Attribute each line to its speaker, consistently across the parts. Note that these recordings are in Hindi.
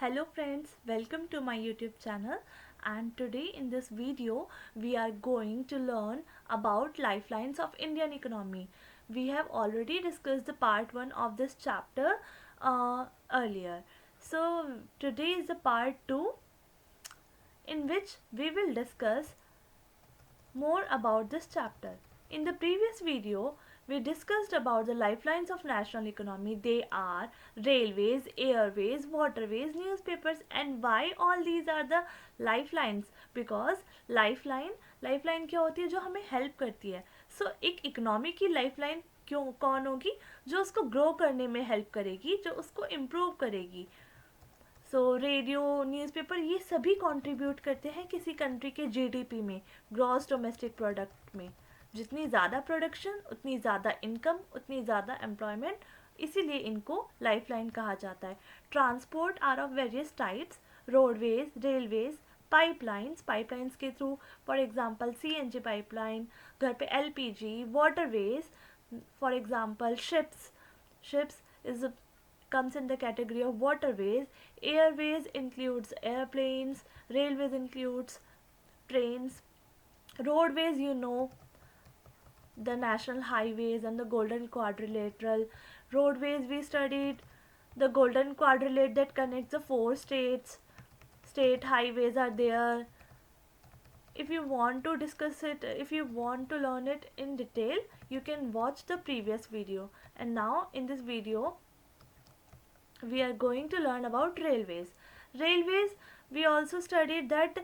Speaker 1: Hello friends, welcome to my YouTube channel, and today in this video we are going to learn about lifelines of Indian economy. We have already discussed the part 1 of this chapter earlier. So today is the part 2 in which we will discuss more about this chapter. In the previous video, we discussed about the lifelines of national economy. They are railways, airways, waterways, newspapers, and why all these are the lifelines? Because lifeline क्या होती है? जो हमें हेल्प करती है. So एक इकोनॉमी की लाइफलाइन क्यों कौन होगी? जो उसको ग्रो करने में हेल्प करेगी, जो उसको इम्प्रूव करेगी. सो रेडियो, न्यूज़पेपर, ये सभी कंट्रीब्यूट करते हैं किसी कंट्री के जीडीपी में, ग्रॉस डोमेस्टिक प्रोडक्ट में. जितनी ज़्यादा प्रोडक्शन उतनी ज़्यादा इनकम, उतनी ज़्यादा एम्प्लॉयमेंट, इसीलिए इनको लाइफलाइन कहा जाता है. Transport are of various types, roadways, railways, pipelines के through, for example CNG pipeline, घर पे LPG, waterways, for example ships is comes in the category of waterways. Airways includes airplanes, railways includes trains, roadways, the national highways and the golden quadrilateral. Roadways, we studied the golden quadrilateral that connects the four states. State highways are there. If you want to discuss it, if you want to learn it in detail, you can watch the previous video. And now in this video we are going to learn about railways. We also studied that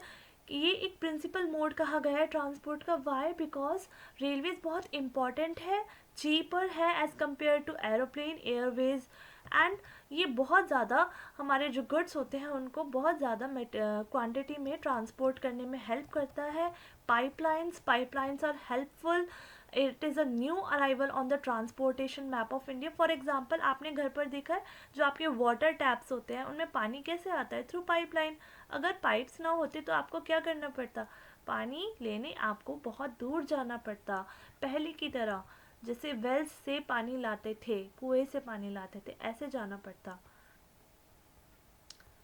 Speaker 1: ये एक प्रिंसिपल मोड कहा गया है ट्रांसपोर्ट का. वाई? बिकॉज रेलवेज बहुत इम्पॉर्टेंट है, चीपर है as compare to aeroplane, airways, and ये बहुत ज़्यादा हमारे जो गुड्स होते हैं उनको बहुत ज़्यादा क्वांटिटी में ट्रांसपोर्ट करने में हेल्प करता है. Pipelines are helpful. It is a new arrival on the transportation map of India. For example, आपने घर पर देखा है जो आपके वाटर टैप्स होते हैं उनमें पानी कैसे आता है? Through pipeline. अगर पाइप्स ना होते तो आपको क्या करना पड़ता? पानी लेने आपको बहुत दूर जाना पड़ता, पहले की तरह जैसे वेल्स से पानी लाते थे, कुएं से पानी लाते थे, ऐसे जाना पड़ता.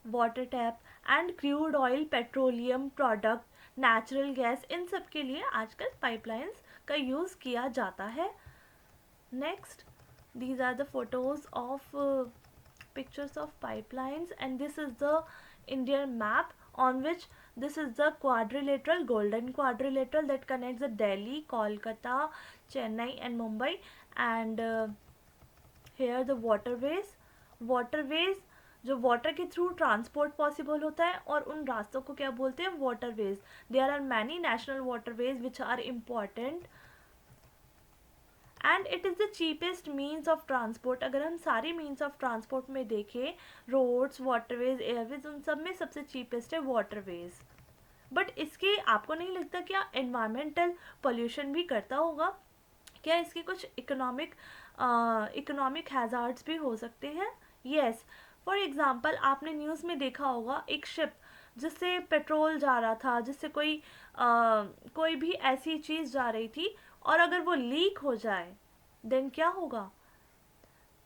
Speaker 1: Water tap and crude oil, petroleum product, natural gas, इन सब के लिए आजकल पाइपलाइंस का यूज़ किया जाता है. Next, these are the photos of pictures of pipelines, and this is the Indian map on which this is the golden quadrilateral that connects the Delhi, Kolkata, Chennai and Mumbai. And here the waterways जो वाटर के थ्रू ट्रांसपोर्ट पॉसिबल होता है, और उन रास्तों को क्या बोलते हैं? Waterways. There are many national waterways which are important and it is the cheapest means of transport. अगर हम सारे मीन्स ऑफ ट्रांसपोर्ट में देखें, रोड्स, वाटरवेज, एयरवेज, उन सब में सबसे चीपेस्ट है वाटरवेज. बट इसके आपको नहीं लगता क्या एनवायरमेंटल पोल्यूशन भी करता होगा? क्या इसके कुछ इकोनॉमिक हैजार्ड्स भी हो सकते हैं? येस. फॉर एग्ज़ाम्पल, आपने न्यूज़ में देखा होगा एक शिप जिससे पेट्रोल जा रहा था, जिससे कोई भी ऐसी चीज़ जा रही थी, और अगर वो लीक हो जाए देन क्या होगा?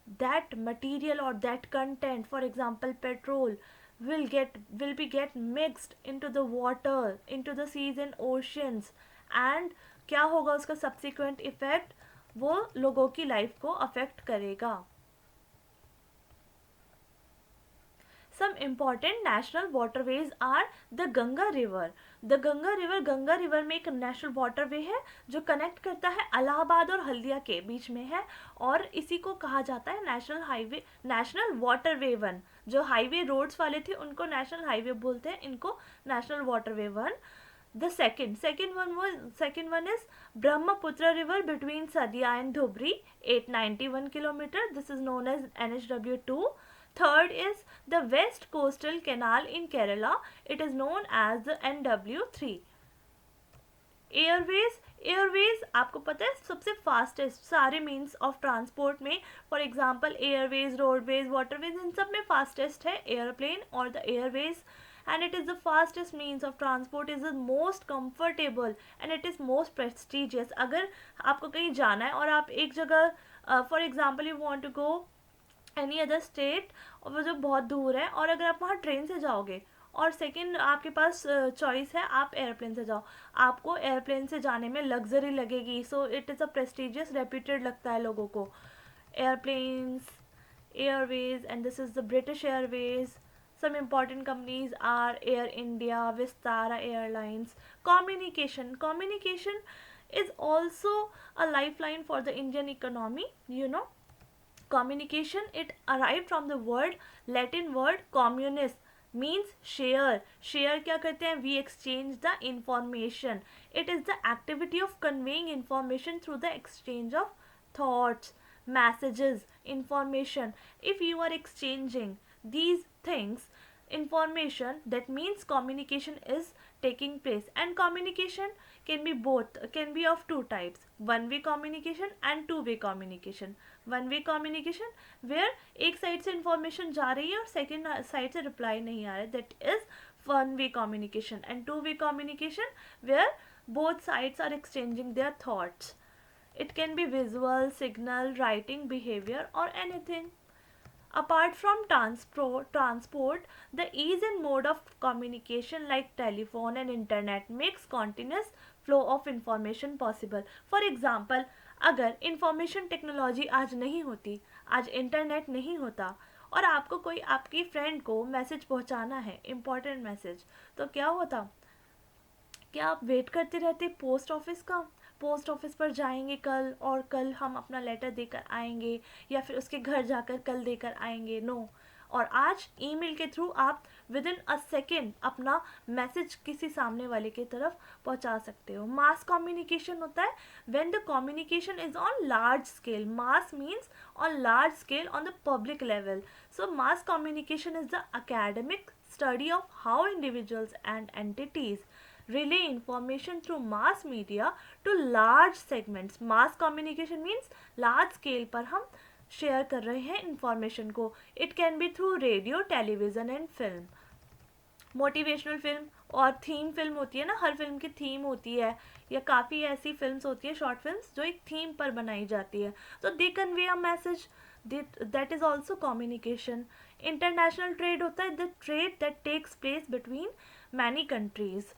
Speaker 1: दैट मटीरियल और that content, for example petrol, will be get mixed into the water, into the seas and oceans, and क्या होगा उसका subsequent effect? वो लोगों की लाइफ को अफेक्ट करेगा. Some important national waterways are the Ganga River. Ganga river में एक नेशनल वाटरवे है जो कनेक्ट करता है इलाहाबाद और हल्दिया के बीच में है, और इसी को कहा जाता है नेशनल वाटरवे 1. जो हाईवे रोड्स वाले थे उनको नेशनल हाईवे बोलते हैं, इनको national waterway 1. The second one is Brahmaputra River between Sadia and Dhubri, 891 kilometer. This is known as NHW2. Third is the West Coastal Canal in Kerala. It is known as the NW3. Airways आपको पता है सबसे फास्टेस्ट सारे मीन्स ऑफ ट्रांसपोर्ट में. For example airways, roadways, waterways, इन सब में फास्टेस्ट है एयरप्लेन और the airways. And it is the fastest means of transport, is the most comfortable and it is most prestigious. अगर आपको कहीं जाना है और आप एक जगह, for example you want to go any other state, और वो जो बहुत दूर है, और अगर आप वहाँ ट्रेन से जाओगे, और सेकंड आपके पास चॉइस है आप एयरप्लेन से जाओ, आपको एयरप्लेन से जाने में लग्जरी लगेगी, so it is a prestigious reputed लगता है लोगों को, airplanes, Airways, and this is the British Airways. Some important companies are Air India, Vistara Airlines. Communication is also a lifeline for the Indian economy. Communication, it arrived from the word Latin word communis, means share क्या करते हैं, we exchange the information. It is the activity of conveying information through the exchange of thoughts, messages, information. If you are exchanging these things, information, that means communication is taking place. And communication can be of two types: one way communication and two way communication. One way communication where एक साइड से इंफॉर्मेशन जा रही है और सेकेंड साइड से रिप्लाई नहीं आ रहा है, that is one way communication. And two way communication where both sides are exchanging their thoughts. It can be visual, signal, writing, behavior, or anything. Apart from transport, the ease and mode of communication like telephone and internet makes continuous flow of information possible. For example, अगर इंफॉर्मेशन टेक्नोलॉजी आज नहीं होती, आज इंटरनेट नहीं होता, और आपको कोई आपकी फ्रेंड को मैसेज पहुंचाना है, इम्पोर्टेंट मैसेज, तो क्या होता, क्या आप वेट करते रहते पोस्ट ऑफिस का, पोस्ट ऑफिस पर जाएंगे कल और कल हम अपना लेटर देकर आएंगे, या फिर उसके घर जाकर कल देकर आएंगे, नो. और आज ईमेल के थ्रू आप विद इन अ सेकेंड अपना मैसेज किसी सामने वाले की तरफ पहुंचा सकते हो. मास कम्युनिकेशन होता है when the communication is on large scale. Mass means on large scale on the public level. So mass communication is the academic study of how individuals and entities relay information through mass media to large segments. Mass communication means large scale पर हम शेयर कर रहे हैं इंफॉर्मेशन को. It can be through radio, television and film. Motivational film और थीम फिल्म होती है ना, हर फिल्म की थीम होती है, या काफ़ी ऐसी फिल्म्स होती है, शॉर्ट फिल्म्स, जो एक थीम पर बनाई जाती है, तो they convey a message, that is also communication. International trade होता है the trade that takes place between many countries,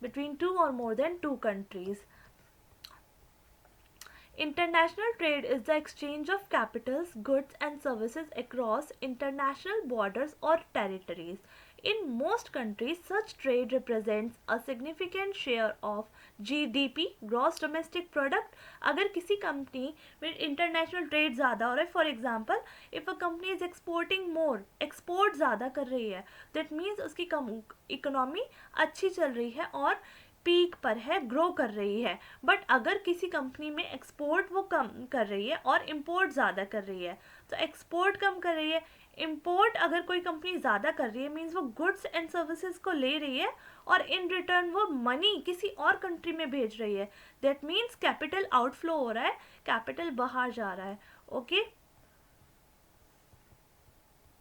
Speaker 1: between two or more than two countries. International trade is the exchange of capitals, goods and services across international borders or territories. In most countries, such trade represents a significant share of GDP, gross domestic product. अगर किसी कंपनी में इंटरनेशनल ट्रेड ज़्यादा हो रहा है, for example if a company is exporting more, export ज़्यादा कर रही है, दैट मीन्स उसकी इकोनॉमी अच्छी चल रही है और पीक पर है, ग्रो कर रही है. बट अगर किसी कंपनी में एक्सपोर्ट वो कम कर रही है और इम्पोर्ट ज़्यादा कर रही है, तो एक्सपोर्ट कम कर रही है, इम्पोर्ट अगर कोई कंपनी ज़्यादा कर रही है, मीन्स वो गुड्स एंड सर्विसेज को ले रही है और इन रिटर्न वो मनी किसी और कंट्री में भेज रही है, दैट मीन्स कैपिटल आउटफ्लो हो रहा है, कैपिटल बाहर जा रहा है. ओके